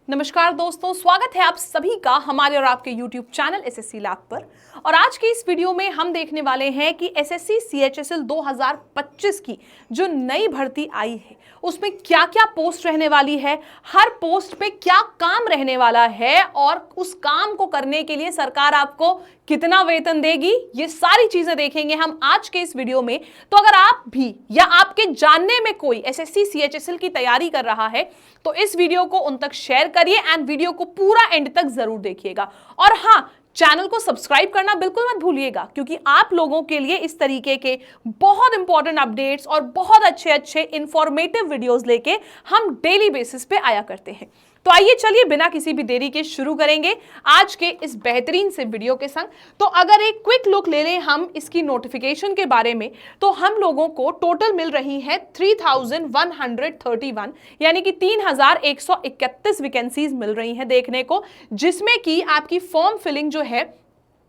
नमस्कार दोस्तों, स्वागत है आप सभी का हमारे और आपके YouTube चैनल एसएससी लैब पर। और आज के इस वीडियो में हम देखने वाले हैं कि एसएससी सीएचएसएल 2025 की जो नई भर्ती आई है उसमें क्या क्या पोस्ट रहने वाली है, हर पोस्ट पे क्या काम रहने वाला है और उस काम को करने के लिए सरकार आपको कितना वेतन देगी, ये सारी चीजें देखेंगे हम आज के इस वीडियो में। तो अगर आप भी या आपके जानने में कोई एसएससी सीएचएसएल की तैयारी कर रहा है तो इस वीडियो को उन तक शेयर करिए एंड वीडियो को पूरा एंड तक जरूर देखिएगा। और हाँ, चैनल को सब्सक्राइब करना बिल्कुल मत भूलिएगा, क्योंकि आप लोगों के लिए इस तरीके के बहुत इंपॉर्टेंट अपडेट्स और बहुत अच्छे अच्छे इंफॉर्मेटिव वीडियोस लेके हम डेली बेसिस पे आया करते हैं। तो आइए चलिए बिना किसी भी देरी के शुरू करेंगे आज के इस बेहतरीन से वीडियो के संग। तो अगर एक क्विक लुक ले लें हम इसकी नोटिफिकेशन के बारे में, तो हम लोगों को टोटल मिल रही है 3131, यानी कि 3131 वैकेंसीज मिल रही हैं देखने को, जिसमें कि आपकी फॉर्म फिलिंग जो है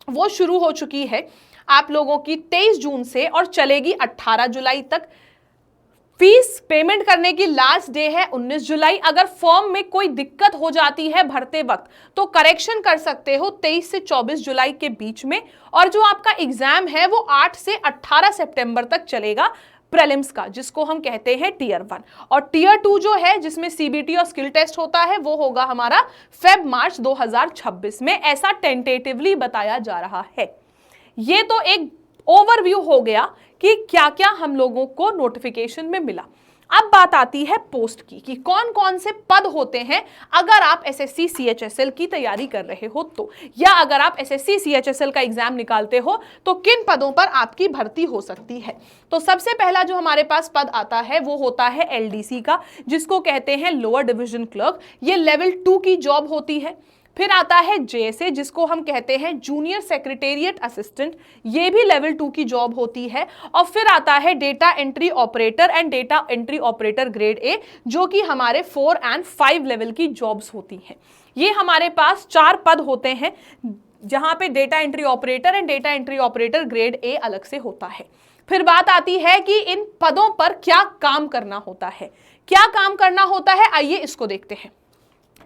वो शुरू हो चुकी है आप लोगों की 23 जून से और चलेगी 18 जुलाई तक। फीस पेमेंट करने की लास्ट डे है 19 जुलाई। अगर फॉर्म में कोई दिक्कत हो जाती है भरते वक्त तो करेक्शन कर सकते हो 23 से 24 जुलाई के बीच में। और जो आपका एग्जाम है वो 8 से 18 सितंबर तक चलेगा प्रीलिम्स का, जिसको हम कहते हैं टीयर 1। और टीयर 2 जो है जिसमें सीबीटी और स्किल टेस्ट होता है वो होगा हमारा फेब-मार्च 2026 में, ऐसा टेंटेटिवली बताया जा रहा है। ये तो एक ओवरव्यू हो गया कि क्या क्या हम लोगों को नोटिफिकेशन में मिला। अब बात आती है पोस्ट की कि कौन कौन से पद होते हैं अगर आप एसएससी सीएचएसएल की तैयारी कर रहे हो तो, या अगर आप एसएससी सीएचएसएल का एग्जाम निकालते हो तो किन पदों पर आपकी भर्ती हो सकती है। तो सबसे पहला जो हमारे पास पद आता है वो होता है एलडीसी का, जिसको कहते हैं लोअर डिवीजन क्लर्क। ये लेवल 2 की जॉब होती है। फिर आता है जेएसए, जिसको हम कहते हैं जूनियर सेक्रेटेरिएट असिस्टेंट, ये भी लेवल 2 की जॉब होती है। और फिर आता है data entry operator and data entry operator grade ए, जो कि हमारे 4 और 5 लेवल की जॉब्स होती हैं। ये हमारे पास 4 पद होते हैं जहां पे data entry operator and data entry operator grade ए अलग से होता है। फिर बात आती है कि इन पदों पर क्या काम करना होता है। क्या काम करना होता है, आइए इसको देखते हैं।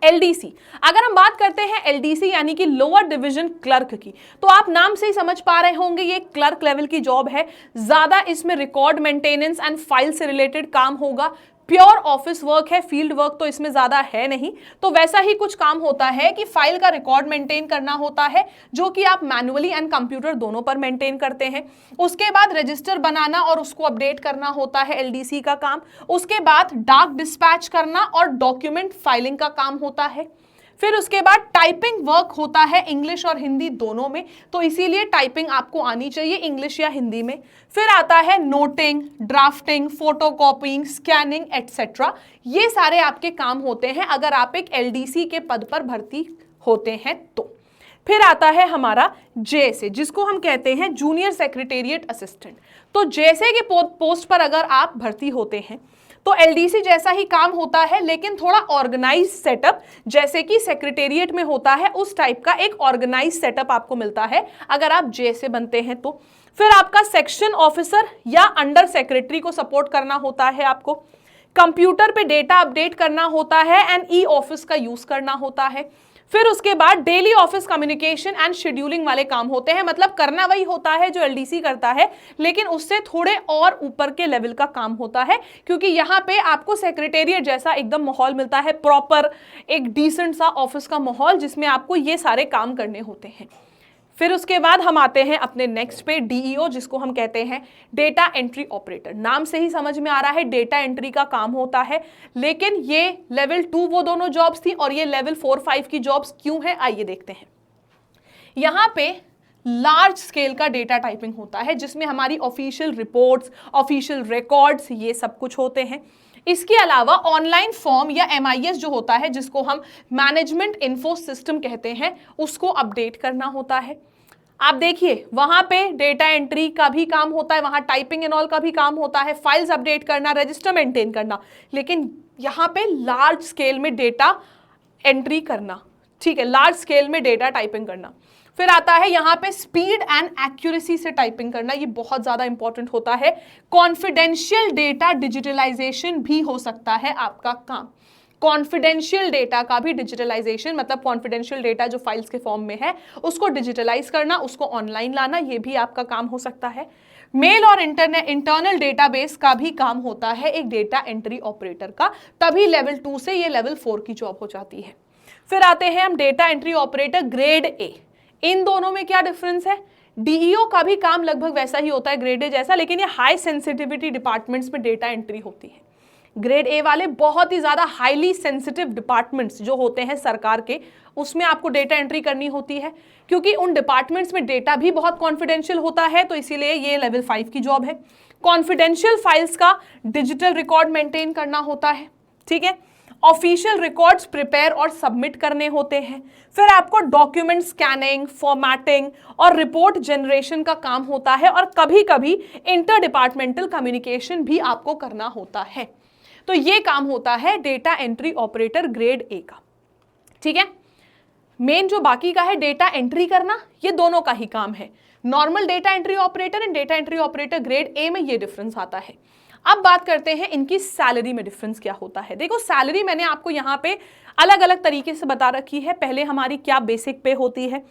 एलडीसी, अगर हम बात करते हैं एलडीसी यानी कि लोअर डिवीजन क्लर्क की, तो आप नाम से ही समझ पा रहे होंगे ये क्लर्क लेवल की जॉब है। ज्यादा इसमें रिकॉर्ड मेंटेनेंस एंड फाइल से रिलेटेड काम होगा। प्योर ऑफिस वर्क है, फील्ड वर्क तो इसमें ज्यादा है नहीं। तो वैसा ही कुछ काम होता है कि फाइल का रिकॉर्ड मेंटेन करना होता है, जो कि आप मैनुअली एंड कंप्यूटर दोनों पर मेंटेन करते हैं। उसके बाद रजिस्टर बनाना और उसको अपडेट करना होता है एलडीसी का काम। उसके बाद डाक डिस्पैच करना और डॉक्यूमेंट फाइलिंग का काम होता है। फिर उसके बाद टाइपिंग वर्क होता है इंग्लिश और हिंदी दोनों में, तो इसीलिए टाइपिंग आपको आनी चाहिए इंग्लिश या हिंदी में। फिर आता है noting, drafting, photocopying, scanning etcetera. ये सारे आपके काम होते हैं अगर आप एक एलडीसी के पद पर भर्ती होते हैं तो। फिर आता है हमारा जेएसए, जिसको हम कहते हैं जूनियर सेक्रेटेरिएट असिस्टेंट। तो जेएसए के पोस्ट पर अगर आप भर्ती होते हैं तो एलडीसी जैसा ही काम होता है, लेकिन थोड़ा ऑर्गेनाइज सेटअप, जैसे कि सेक्रेटेरिएट में होता है उस टाइप का एक ऑर्गेनाइज सेटअप आपको मिलता है अगर आप जेएसए बनते हैं तो। फिर आपका सेक्शन ऑफिसर या अंडर सेक्रेटरी को सपोर्ट करना होता है आपको। कंप्यूटर पे डेटा अपडेट करना होता है एंड ई ऑफिस का यूज करना होता है। फिर उसके बाद daily office communication and scheduling वाले काम होते हैं, मतलब करना वही होता है जो एलडीसी करता है, लेकिन उससे थोड़े और ऊपर के लेवल का काम होता है, क्योंकि यहाँ पे आपको सेक्रेटेरिएट जैसा एकदम माहौल मिलता है, प्रॉपर एक डिसेंट सा ऑफिस का माहौल जिसमें आपको ये सारे काम करने होते हैं। फिर उसके बाद हम आते हैं अपने नेक्स्ट पे डीईओ, जिसको हम कहते हैं डेटा एंट्री ऑपरेटर। नाम से ही समझ में आ रहा है डेटा एंट्री का काम होता है, लेकिन ये लेवल 2 वो दोनों जॉब्स थी और ये लेवल 4-5 की जॉब्स क्यों है, आइए देखते हैं। यहाँ पे लार्ज स्केल का डेटा टाइपिंग होता है, जिसमें हमारी ऑफिशियल रिपोर्ट्स, ऑफिशियल रिकॉर्ड्स, ये सब कुछ होते हैं। इसके अलावा ऑनलाइन फॉर्म या एमआईएस जो होता है, जिसको हम मैनेजमेंट इन्फो सिस्टम कहते हैं, उसको अपडेट करना होता है। आप देखिए वहां पे डेटा एंट्री का भी काम होता है, वहां टाइपिंग एंड ऑल का भी काम होता है, फाइल्स अपडेट करना, रजिस्टर मेंटेन करना, लेकिन यहाँ पे लार्ज स्केल में डेटा एंट्री करना, ठीक है, लार्ज स्केल में डेटा टाइपिंग करना। फिर आता है यहाँ पे स्पीड एंड एक्यूरेसी से टाइपिंग करना, ये बहुत ज्यादा इंपॉर्टेंट होता है। कॉन्फिडेंशियल डेटा डिजिटलाइजेशन भी हो सकता है आपका काम। कॉन्फिडेंशियल डेटा का भी डिजिटलाइजेशन, मतलब कॉन्फिडेंशियल डेटा जो फाइल्स के फॉर्म में है उसको डिजिटलाइज करना, उसको ऑनलाइन लाना, ये भी आपका काम हो सकता है। मेल और इंटरनल डेटाबेस का भी काम होता है एक डेटा एंट्री ऑपरेटर का, तभी लेवल 2 से ये लेवल 4 की जॉब हो जाती है। फिर आते हैं हम data entry operator grade A. इन दोनों में क्या डिफरेंस है? डीईओ का भी काम लगभग वैसा ही होता है ग्रेड ए जैसा, लेकिन ये हाई सेंसिटिविटी डिपार्टमेंट्स में डेटा एंट्री होती है। ग्रेड ए वाले बहुत ही ज्यादा हाईली सेंसिटिव डिपार्टमेंट्स जो होते हैं सरकार के, उसमें आपको डेटा एंट्री करनी होती है, क्योंकि उन डिपार्टमेंट्स में डेटा भी बहुत कॉन्फिडेंशियल होता है, तो इसीलिए ये लेवल 5 की जॉब है। कॉन्फिडेंशियल फाइल्स का डिजिटल रिकॉर्ड मेंटेन करना होता है, ठीक है। ऑफिशियल रिकॉर्ड्स प्रिपेयर और सबमिट करने होते हैं। फिर आपको डॉक्यूमेंट स्कैनिंग, फॉर्मेटिंग और रिपोर्ट जनरेशन का काम होता है, और कभी कभी इंटर डिपार्टमेंटल कम्युनिकेशन भी आपको करना होता है। तो ये काम होता है डेटा एंट्री ऑपरेटर ग्रेड ए का, ठीक है। मेन जो बाकी का है डेटा एंट्री करना, ये दोनों का ही काम है। Normal data entry operator and data entry operator grade ए में ये डिफरेंस आता है। अब बात करते हैं इनकी सैलरी में डिफरेंस क्या होता है। देखो, सैलरी मैंने आपको यहाँ पे अलग अलग तरीके से बता रखी है। पहले हमारी क्या बेसिक पे होती है,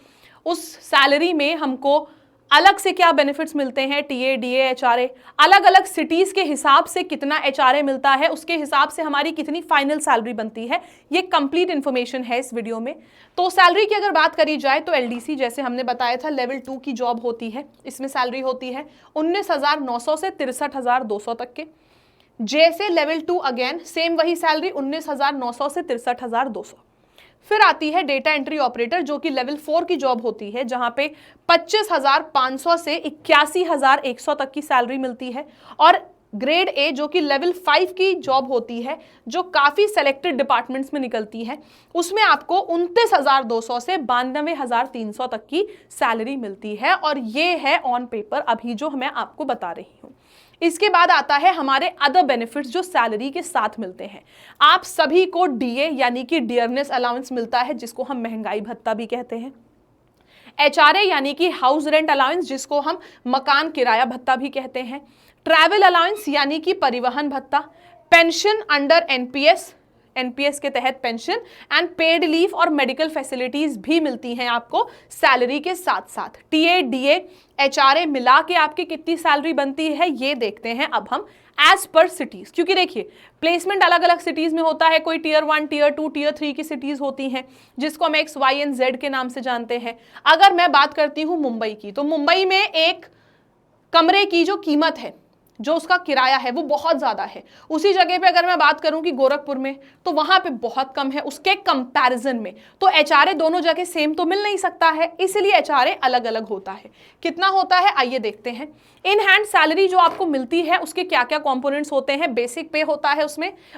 उस सैलरी में हमको अलग से क्या बेनिफिट्स मिलते हैं, टीए, डीए, एचआरए, अलग अलग सिटीज के हिसाब से कितना एचआरए मिलता है, उसके हिसाब से हमारी कितनी फाइनल सैलरी बनती है, ये कंप्लीट इन्फॉर्मेशन है इस वीडियो में। तो सैलरी की अगर बात करी जाए तो एलडीसी जैसे हमने बताया था लेवल 2 की जॉब होती है, इसमें सैलरी होती है 19,900 से 63,200 तक के। जैसे लेवल 2 अगेन सेम वही सैलरी 19,900 से 63,200। फिर आती है डेटा एंट्री ऑपरेटर जो कि लेवल 4 की जॉब होती है, जहां पे 25,500 से 81,100 तक की सैलरी मिलती है। और ग्रेड ए जो कि लेवल 5 की जॉब होती है, जो काफी सेलेक्टेड डिपार्टमेंट्स में निकलती है, उसमें आपको 29,200 से 92,300 तक की सैलरी मिलती है। और ये है ऑन पेपर अभी जो मैं आपको बता रही हूँ। इसके बाद आता है हमारे अदर बेनिफिट्स जो सैलरी के साथ मिलते हैं। आप सभी को डीए यानी कि डियरनेस अलाउंस मिलता है, जिसको हम महंगाई भत्ता भी कहते हैं। एचआरए यानी कि हाउस रेंट अलाउंस, जिसको हम मकान किराया भत्ता भी कहते हैं। ट्रैवल अलाउंस यानी कि परिवहन भत्ता। पेंशन अंडर एनपीएस, एनपीएस के तहत पेंशन एंड पेड लीव और मेडिकल फैसिलिटीज भी मिलती हैं आपको सैलरी के साथ साथ। टीए, डीए, एचआरए मिला के आपकी कितनी सैलरी बनती है ये देखते हैं अब हम एज पर सिटीज, क्योंकि देखिए प्लेसमेंट अलग अलग सिटीज में होता है। कोई टीयर 1, टीयर 2, टीयर 3 की सिटीज होती हैं, जिसको हम एक्स, वाई एंड जेड के नाम से जानते हैं। अगर मैं बात करती हूँ मुंबई की, तो मुंबई में एक कमरे की जो कीमत है, जो उसका किराया है, वो बहुत ज्यादा है। उसी जगह पे अगर मैं बात करूं कि गोरखपुर में, तो वहां पे बहुत कम है उसके कंपैरिजन में। तो एचआरए दोनों जगह सेम तो मिल नहीं सकता है, इसलिए एचआरए अलग अलग होता है। कितना होता है आइए देखते हैं। इन हैंड सैलरी जो आपको मिलती है उसके क्या क्या कंपोनेंट्स होते हैं। बेसिक पे होता है,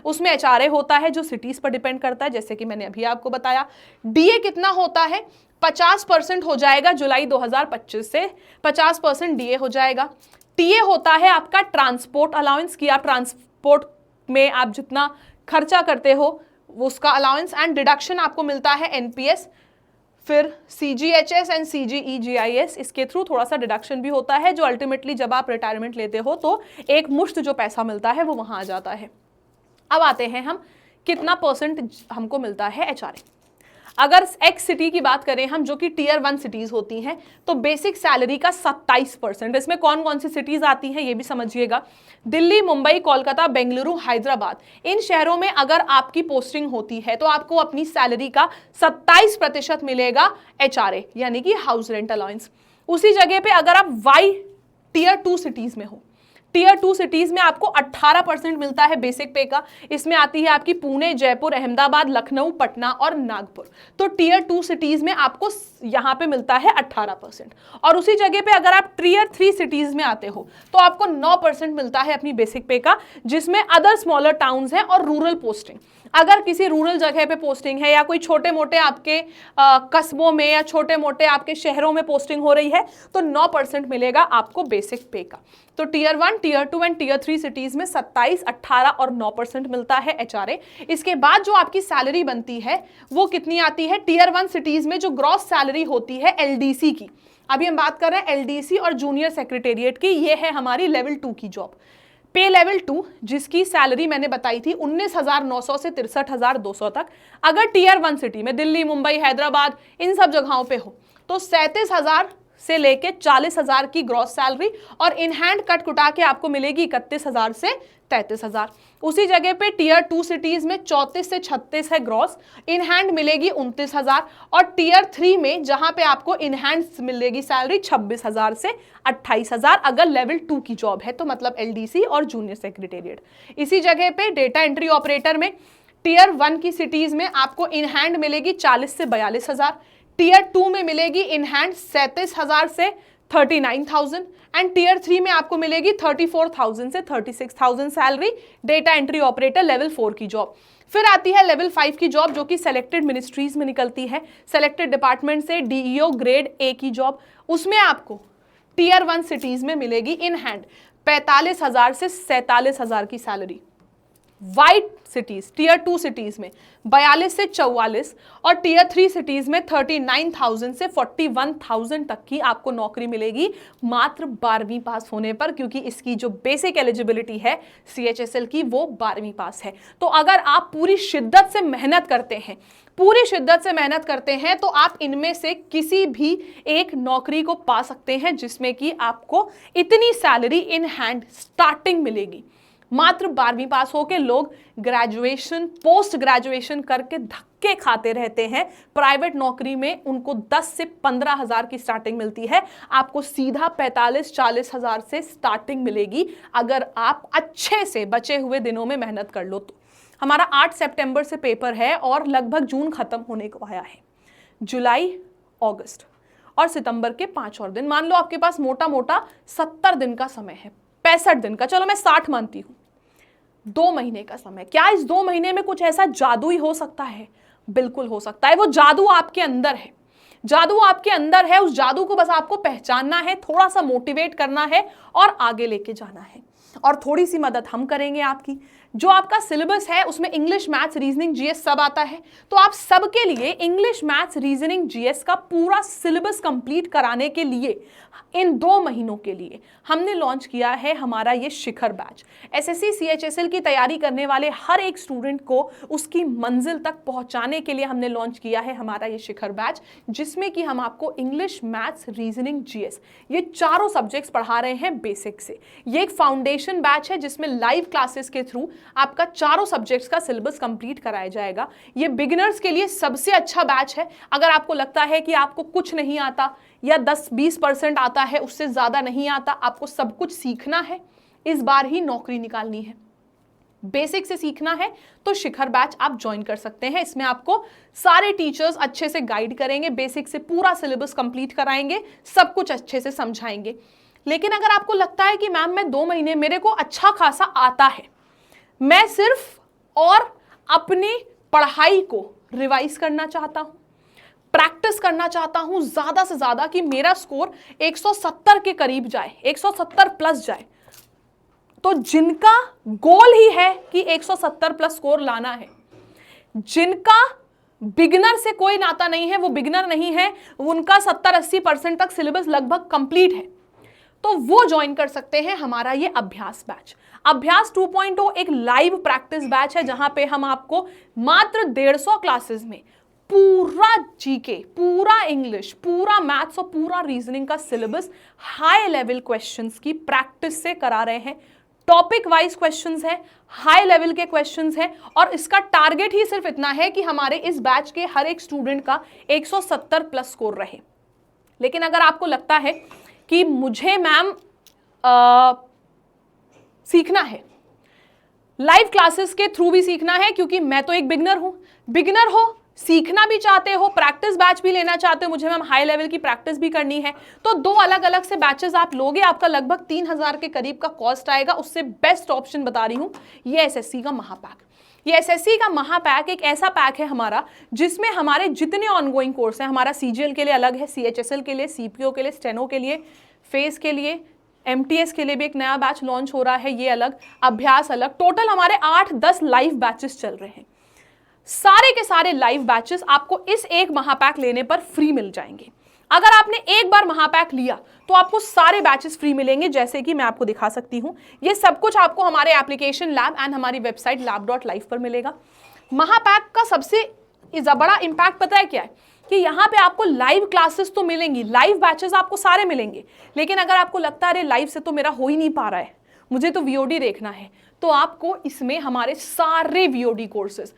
उसमें एचआरए होता है जो सिटीज पर डिपेंड करता है, जैसे कि मैंने अभी आपको बताया। डीए कितना होता है, 50% हो जाएगा जुलाई 2025 से 50% डीए हो जाएगा। टीए होता है आपका ट्रांसपोर्ट अलाउंस, की आप ट्रांसपोर्ट में आप जितना खर्चा करते हो उसका अलाउंस, एंड डिडक्शन आपको मिलता है एनपीएस। फिर सीजीएचएस एंड सीजीईजीआईएस, इसके थ्रू थोड़ा सा डिडक्शन भी होता है, जो अल्टीमेटली जब आप रिटायरमेंट लेते हो तो एक मुश्त जो पैसा मिलता है वो वहां आ जाता है। अब आते हैं हम कितना परसेंट हमको मिलता है एचआरए। अगर एक्स सिटी की बात करें हम, जो कि टीयर 1 सिटीज होती हैं, तो बेसिक सैलरी का 27%। इसमें कौन कौन सी सिटीज आती हैं ये भी समझिएगा। दिल्ली, मुंबई, कोलकाता, बेंगलुरु, हैदराबाद, इन शहरों में अगर आपकी पोस्टिंग होती है तो आपको अपनी सैलरी का 27% मिलेगा एचआरए यानी कि हाउस रेंट अलाउंस। उसी जगह पे अगर आप वाई टीयर 2 सिटीज में हो, टीयर 2 सिटीज में आपको 18% मिलता है बेसिक पे का। इसमें आती है आपकी पुणे, जयपुर, अहमदाबाद, लखनऊ, पटना और नागपुर। तो टीयर 2 सिटीज में आपको यहां पे मिलता है 18%। और उसी जगह पे अगर आप टीयर 3 सिटीज में आते हो तो आपको 9% मिलता है अपनी बेसिक पे का, जिसमें अदर स्मॉलर टाउन्स हैं और रूरल पोस्टिंग। अगर किसी रूरल जगह पे पोस्टिंग है या कोई छोटे मोटे आपके कस्बों में या छोटे मोटे आपके शहरों में पोस्टिंग हो रही है तो 9% मिलेगा आपको बेसिक पे का। तो tier 1, tier 2 and tier 3 cities में 27, 18 और 9% मिलता है एचआरए। इसके बाद जो आपकी सैलरी बनती है वो कितनी आती है, टीयर 1 सिटीज में जो ग्रॉस सैलरी होती है एलडीसी की, अभी हम बात कर रहे हैं एलडीसी और जूनियर सेक्रेटेरिएट की, ये है हमारी लेवल 2 की जॉब। पे लेवल 2 जिसकी सैलरी मैंने बताई थी 19,900 से 63,200 तक, अगर टीयर 1 सिटी में दिल्ली, मुंबई, हैदराबाद इन सब जगहों पे हो तो 37,000 से लेके 40,000 की ग्रॉस सैलरी और इन हैंड कट कुटा के आपको मिलेगी 31,000 से 33,000। उसी जगह पे टीयर 2 सिटीज में 34 से 36 है ग्रॉस, इन हैंड मिलेगी 29,000 और टीयर 3 में जहां पे आपको इन हैंड मिलेगी सैलरी 26,000 से 28,000 अगर लेवल 2 की जॉब है तो, मतलब एलडीसी और जूनियर सेक्रेटेरिएट। इसी जगह पे डेटा एंट्री ऑपरेटर में टीयर 1 की सिटीज में आपको इन हैंड मिलेगी 40 से 42,000, टीयर 2 में मिलेगी इन हैंड 37,000 से 39,000 एंड टीयर 3 में आपको मिलेगी 34,000 से 36,000 salary, data entry operator level 4 की जॉब। फिर आती है लेवल 5 की जॉब जो कि सेलेक्टेड मिनिस्ट्रीज में निकलती है, सेलेक्टेड डिपार्टमेंट से डीईओ ग्रेड ए की जॉब। उसमें आपको टीयर 1 सिटीज में मिलेगी इन हैंड 45,000 से 47,000 की salary, white cities tier 2 cities में 42 से 44 और टीयर 3 सिटीज में 39,000 से 41,000 तक की आपको नौकरी मिलेगी मात्र 12वीं पास होने पर, क्योंकि इसकी जो बेसिक एलिजिबिलिटी है सीएचएसएल की वो 12वीं पास है। तो अगर आप पूरी शिद्दत से मेहनत करते हैं, पूरी शिद्दत से मेहनत करते हैं तो आप इनमें से किसी भी एक नौकरी को पा सकते हैं जिसमें कि आपको इतनी सैलरी इन हैंड स्टार्टिंग मिलेगी। मात्र 12वीं पास होके लोग ग्रेजुएशन, पोस्ट ग्रेजुएशन करके धक्के खाते रहते हैं। प्राइवेट नौकरी में उनको 10 से 15,000 की स्टार्टिंग मिलती है, आपको सीधा 45-40,000 से स्टार्टिंग मिलेगी अगर आप अच्छे से बचे हुए दिनों में मेहनत कर लो तो। हमारा 8 सितंबर से पेपर है और लगभग जून खत्म होने को आया है। जुलाई, अगस्त और सितंबर के 5 और दिन, मान लो आपके पास मोटा मोटा 70 दिन का समय है, 65 दिन का, चलो मैं 60 मानती हूं, 2 महीने का समय। क्या इस 2 महीने में कुछ ऐसा जादू ही हो सकता है? बिल्कुल हो सकता है। वो जादू आपके अंदर है, जादू आपके अंदर है। उस जादू को बस आपको पहचानना है, थोड़ा सा मोटिवेट करना है और आगे लेके जाना है। और थोड़ी सी मदद हम करेंगे आपकी। जो आपका सिलेबस है उसमें इंग्लिश, मैथ्स, रीजनिंग, जीएस सब आता है, तो आप सबके लिए इंग्लिश, मैथ्स, रीजनिंग, जीएस का पूरा सिलेबस कंप्लीट कराने के लिए इन 2 महीनों के लिए हमने लॉन्च किया है हमारा ये शिखर बैच। एसएससी सीएचएसएल की तैयारी करने वाले हर एक स्टूडेंट को उसकी मंजिल तक पहुंचाने के लिए हमने लॉन्च किया है हमारा ये शिखर बैच, जिसमें कि हम आपको इंग्लिश, मैथ्स, रीजनिंग, जीएस ये चारों सब्जेक्ट्स पढ़ा रहे हैं बेसिक से। ये एक फाउंडेशन बैच है जिसमें लाइव क्लासेस के थ्रू आपका चारों सब्जेक्ट्स का सिलेबस कंप्लीट कराया जाएगा। ये बिगिनर्स के लिए सबसे अच्छा बैच है। अगर आपको लगता है कि आपको कुछ नहीं आता या 10-20% आता है, उससे ज्यादा नहीं आता, आपको सब कुछ सीखना है, इस बार ही नौकरी निकालनी है, बेसिक से सीखना है, तो शिखर बैच आप ज्वाइन कर सकते हैं। इसमें आपको सारे टीचर्स अच्छे से गाइड करेंगे, बेसिक से पूरा सिलेबस कंप्लीट कराएंगे, सब कुछ अच्छे से समझाएंगे। लेकिन अगर आपको लगता है कि मैम मैं 2 महीने मेरे को अच्छा खासा आता है, मैं सिर्फ और अपनी पढ़ाई को रिवाइज करना चाहता हूं, प्रैक्टिस करना चाहता हूं ज्यादा से ज्यादा कि मेरा स्कोर 170 के करीब जाए, 170 प्लस जाए, तो जिनका गोल ही है कि 170 प्लस स्कोर लाना है, जिनका बिगिनर से कोई नाता नहीं है, वो बिगिनर नहीं है, उनका 70-80% तक सिलेबस लगभग कंप्लीट है, तो वो ज्वाइन कर सकते हैं हमारा ये अभ्यास बैच। अभ्यास 2.0 एक लाइव प्रैक्टिस बैच है जहां पे हम आपको मात्र 150 क्लासेस में पूरा जीके, पूरा इंग्लिश, पूरा मैथ्स और पूरा रीजनिंग का सिलेबस हाई लेवल क्वेश्चंस की प्रैक्टिस से करा रहे हैं। टॉपिक वाइज क्वेश्चंस है, हाई लेवल के क्वेश्चंस हैं और इसका टारगेट ही सिर्फ इतना है कि हमारे इस बैच के हर एक स्टूडेंट का 170 प्लस स्कोर रहे। लेकिन अगर आपको लगता है कि मुझे मैम सीखना है, लाइव क्लासेस के थ्रू भी सीखना है, क्योंकि मैं तो एक बिगिनर हूं, बिगिनर हो, सीखना भी चाहते हो, प्रैक्टिस बैच भी लेना चाहते हो, मुझे मैम हाई लेवल की प्रैक्टिस भी करनी है, तो 2 अलग अलग से बैचेस आप लोगे, आपका लगभग 3,000 के करीब का कॉस्ट आएगा। उससे बेस्ट ऑप्शन बता रही हूं ये एसएससी का महापैक। ये एसएससी का महापैक एक ऐसा पैक है हमारा जिसमें हमारे जितने ऑनगोइंग कोर्स हैं, हमारा सीजीएल के लिए अलग है, सीएचएसएल के लिए, सीपीओ के लिए, स्टेनो के लिए, फेस के लिए, एमटीएस के लिए भी एक नया बैच लॉन्च हो रहा है, ये अलग, अभ्यास अलग, टोटल हमारे 8-10 लाइव बैचेस चल रहे हैं। सारे के सारे लाइव बैचेस आपको इस एक महापैक लेने पर फ्री मिल जाएंगे। अगर आपने एक बार महापैक लिया तो आपको सारे बैचेस फ्री मिलेंगे, जैसे कि मैं आपको दिखा सकती हूं। ये सब कुछ आपको हमारे एप्लीकेशन लैब एंड हमारी वेबसाइट lab.live पर मिलेगा। महापैक का सबसे बड़ा इंपैक्ट पता है क्या है कि यहाँ पे आपको लाइव क्लासेस तो मिलेंगी, लाइव बैचेस आपको सारे मिलेंगे, लेकिन अगर आपको लगता है अरे लाइव से तो मेरा हो ही नहीं पा रहा है, मुझे तो वीओडी देखना है, तो आपको इसमें हमारे सारे वीओडी कोर्सेज,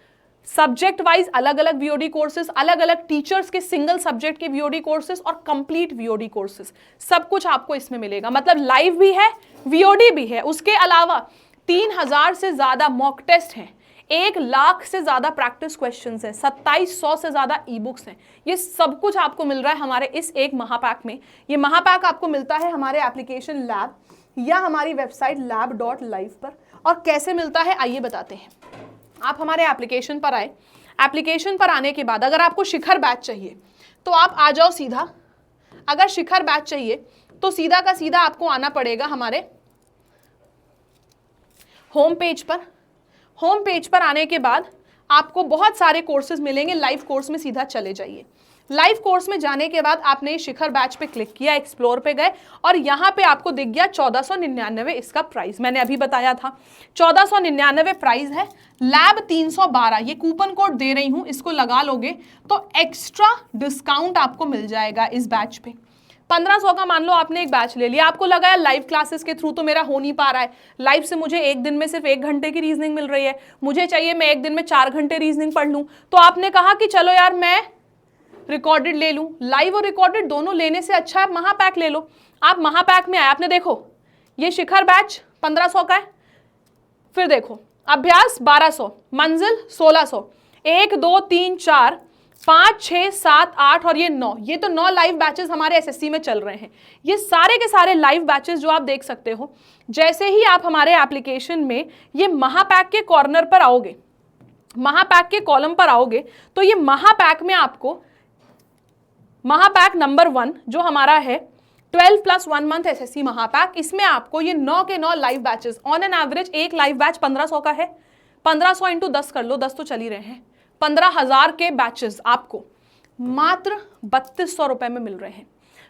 सब्जेक्ट वाइज अलग अलग वीओडी कोर्सेज, अलग अलग टीचर्स के सिंगल सब्जेक्ट के वीओडी कोर्सेज और कंप्लीट वीओडी कोर्सेज, सब कुछ आपको इसमें मिलेगा। मतलब लाइव भी है, वीओडी भी है, उसके अलावा 3000 से ज्यादा मॉक टेस्ट हैं, 1 लाख से ज्यादा प्रैक्टिस क्वेश्चंस हैं, 2700 से ज्यादा ई बुक्स हैं। ये सब कुछ आपको मिल रहा है हमारे इस एक महापैक में। ये महापैक आपको मिलता है हमारे एप्लीकेशन लैब या हमारी वेबसाइट lab.live पर। और कैसे मिलता है आइए बताते हैं। आप हमारे एप्लीकेशन पर आए, एप्लीकेशन पर आने के बाद अगर आपको शिखर बैच चाहिए तो आप आ जाओ सीधा। अगर शिखर बैच चाहिए तो सीधा का सीधा आपको आना पड़ेगा हमारे होम पेज पर। होम पेज पर आने के बाद आपको बहुत सारे कोर्सेज मिलेंगे, लाइव कोर्स में सीधा चले जाइए। लाइव कोर्स में जाने के बाद आपने शिखर बैच पे क्लिक किया, एक्सप्लोर पे गए और यहाँ पे आपको दिख गया 1499 इसका प्राइस। मैंने अभी बताया था 1499 प्राइस है। लैब 312 ये कूपन कोड दे रही हूँ, इसको लगा लोगे तो एक्स्ट्रा डिस्काउंट आपको मिल जाएगा इस बैच पे। 1500 का मान लो आपने एक बैच ले लिया, आपको लगा है लाइव क्लासेस के थ्रू तो मेरा हो नहीं पा रहा है, लाइव से मुझे एक दिन में सिर्फ 1 घंटे की रीजनिंग मिल रही है, मुझे चाहिए मैं एक दिन में 4 घंटे रीजनिंग पढ़ लूँ, तो आपने कहा कि चलो यार मैं रिकॉर्डेड ले लूं। लाइव और रिकॉर्डेड दोनों लेने से अच्छा है महापैक ले लो। आप महापैक में आए, आपने देखो ये शिखर बैच 1500 का है, फिर देखो अभ्यास 1200, मंजिल 1600, 1 2 3 4 5 6 7 8 और ये 9, ये तो 9 लाइव बैचेस हमारे एसएससी में चल रहे हैं। ये सारे के सारे लाइव बैचेस जो आप देख सकते हो, जैसे ही आप हमारे एप्लीकेशन में ये महापैक के कॉर्नर पर आओगे, महापैक के कॉलम पर आओगे, तो ये महापैक में आपको महापैक नंबर 1 जो हमारा है 12+1 मंथ एसएससी महापैक, इसमें आपको ये 9 के 9 live batches, on an average एक लाइव बैच 1500 का है, 1500 इंटू 10 कर लो, 10 तो चल ही रहे हैं, 15,000 के बैचेस आपको मात्र 3200 रुपए में मिल रहे हैं।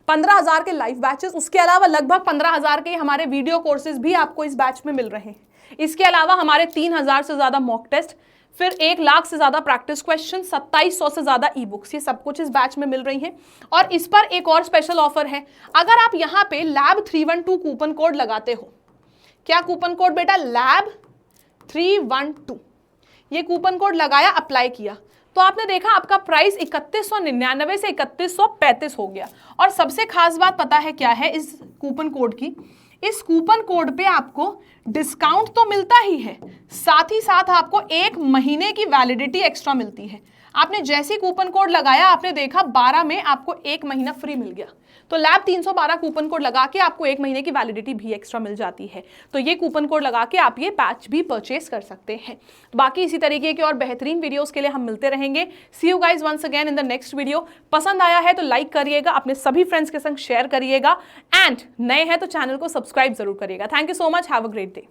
15,000 के लाइव बैचेस, उसके अलावा लगभग 15,000 के हमारे वीडियो कोर्सेज भी आपको इस बैच में मिल रहे हैं। इसके अलावा हमारे 3000 से ज्यादा मॉक टेस्ट, फिर 1 लाख से ज्यादा प्रैक्टिस क्वेश्चन, 2700 से ज्यादा ई बुक्स, ये सब कुछ इस बैच में मिल रही हैं। और इस पर एक और स्पेशल ऑफर है, अगर आप यहाँ पे लैब 312 कूपन कोड लगाते हो, क्या कूपन कोड बेटा, लैब 312, ये कूपन कोड लगाया, अप्लाई किया, तो आपने देखा आपका प्राइस 3199 से 3135 हो गया। और सबसे खास बात पता है क्या है इस कूपन कोड की, इस कूपन कोड पे आपको डिस्काउंट तो मिलता ही है, साथ ही साथ आपको 1 महीने की वैलिडिटी एक्स्ट्रा मिलती है। आपने जैसे कूपन कोड लगाया, आपने देखा 12 में आपको 1 महीना फ्री मिल गया। तो लैब 312 कूपन कोड लगा के आपको 1 महीने की वैलिडिटी भी एक्स्ट्रा मिल जाती है। तो ये कूपन कोड लगा के आप ये पैच भी परचेस कर सकते हैं। बाकी इसी तरीके के और बेहतरीन वीडियोस के लिए हम मिलते रहेंगे। See you guys once again in the next video. पसंद आया है तो लाइक करिएगा, अपने सभी फ्रेंड्स के संग शेयर करिएगा, एंड नए हैं तो चैनल को सब्सक्राइब जरूर करिएगा। Thank you so much, have a great day.